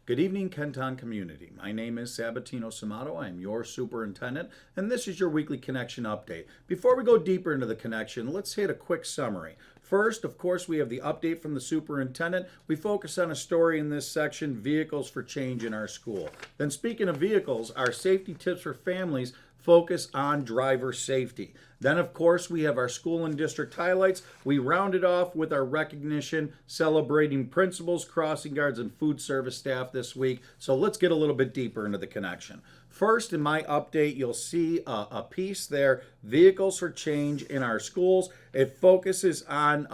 Good evening, Kenton community. My name is Sabatino Samato. I am your superintendent, and this is your weekly connection update. Before we go deeper into the connection, let's hit a quick summary. First, of course, we have the update from the superintendent. We focus on a story in this section, vehicles for change in our school. Then speaking of vehicles, our safety tips for families focus on driver safety. Then, of course, we have our school and district highlights. We round it off with our recognition celebrating principals, crossing guards, and food service staff this week. So let's get a little bit deeper into the connection. First, in my update, you'll see a piece there, Vehicles for Change in Our Schools. It focuses on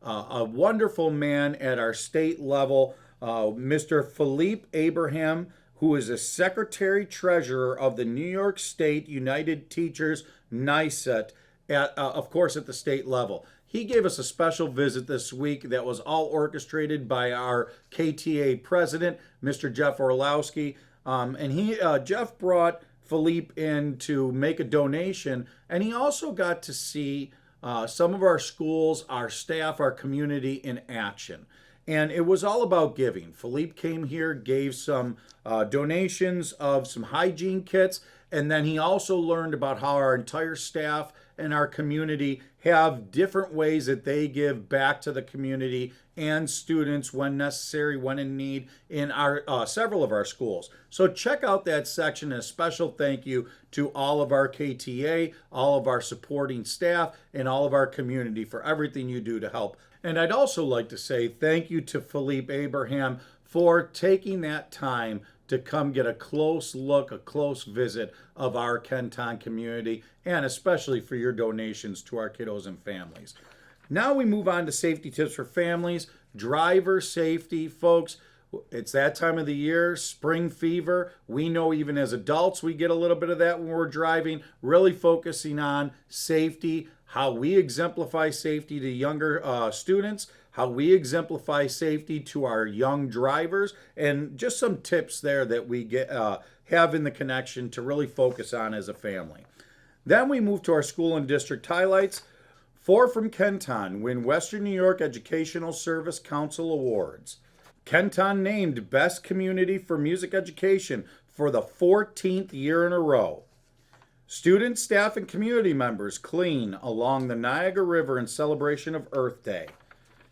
a wonderful man at our state level, Mr. Philippe Abraham, who is a secretary treasurer of the New York State United Teachers NYSET, of course, at the state level. He gave us a special visit this week that was all orchestrated by our KTA president, Mr. Jeff Orlowski. Jeff brought Philippe in to make a donation, and he also got to see some of our schools, our staff, our community in action. And it was all about giving. Philippe came here, gave some donations of some hygiene kits, and then he also learned about how our entire staff and our community have different ways that they give back to the community and students when necessary, when in need, in our several of our schools. So check out that section. A special thank you to all of our KTA, all of our supporting staff, and all of our community for everything you do to help. And I'd also like to say thank you to Philippe Abraham for taking that time to come get a close look, a close visit of our Kenton community, and especially for your donations to our kiddos and families. Now we move on to safety tips for families. Driver safety, folks. It's that time of the year, spring fever. We know even as adults we get a little bit of that when we're driving, really focusing on safety, how we exemplify safety to younger students, how we exemplify safety to our young drivers, and just some tips there that we have in the connection to really focus on as a family. Then we move to our school and district highlights. 4 from Kenton win Western New York Educational Service Council Awards. Kenton named Best Community for Music Education for the 14th year in a row. Students, staff, and community members clean along the Niagara River in celebration of Earth Day.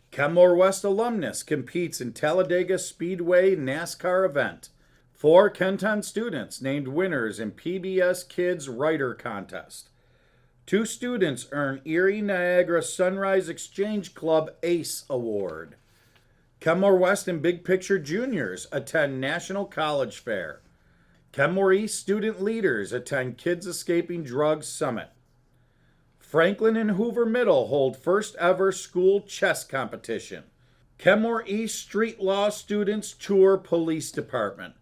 Kenmore West alumnus competes in Talladega Speedway NASCAR event. 4 Kenton students named winners in PBS Kids Writer Contest. 2 students earn Erie Niagara Sunrise Exchange Club ACE Award. Kenmore West and Big Picture juniors attend National College Fair. Kenmore East student leaders attend Kids Escaping Drugs Summit. Franklin and Hoover Middle hold first ever school chess competition. Kenmore East street law students tour police department.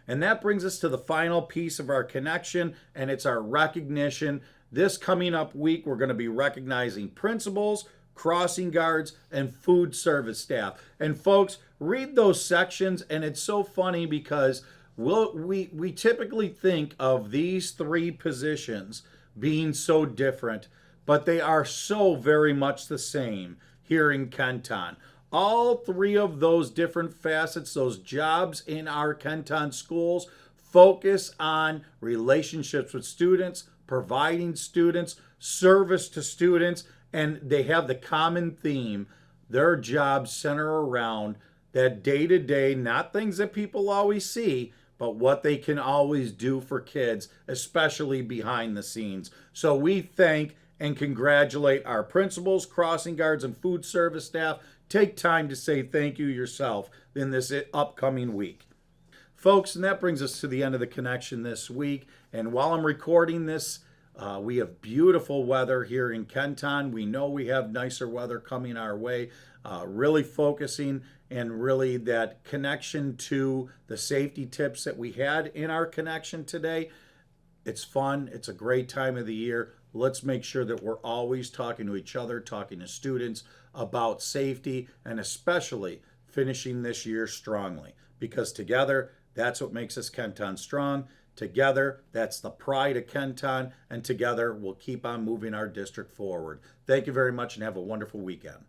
And that brings us to the final piece of our connection, and it's our recognition. This coming up week, we're going to be recognizing principals, crossing guards, and food service staff. And folks, read those sections, and it's so funny because we typically think of these 3 positions being so different, but they are so very much the same here in Kenton. All 3 of those different facets, those jobs in our Kenton schools, focus on relationships with students, providing students, service to students, and they have the common theme. Their jobs center around that day-to-day, not things that people always see, but what they can always do for kids, especially behind the scenes. So we thank and congratulate our principals, crossing guards, and food service staff. Take time to say thank you yourself in this upcoming week. Folks, and that brings us to the end of the connection this week. And while I'm recording this, we have beautiful weather here in Kenton. We know we have nicer weather coming our way. Really focusing and really that connection to the safety tips that we had in our connection today. It's fun. It's a great time of the year. Let's make sure that we're always talking to each other, talking to students about safety, and especially finishing this year strongly. Because together, that's what makes us Kenton strong. Together, that's the pride of Kenton, and together we'll keep on moving our district forward. Thank you very much and have a wonderful weekend.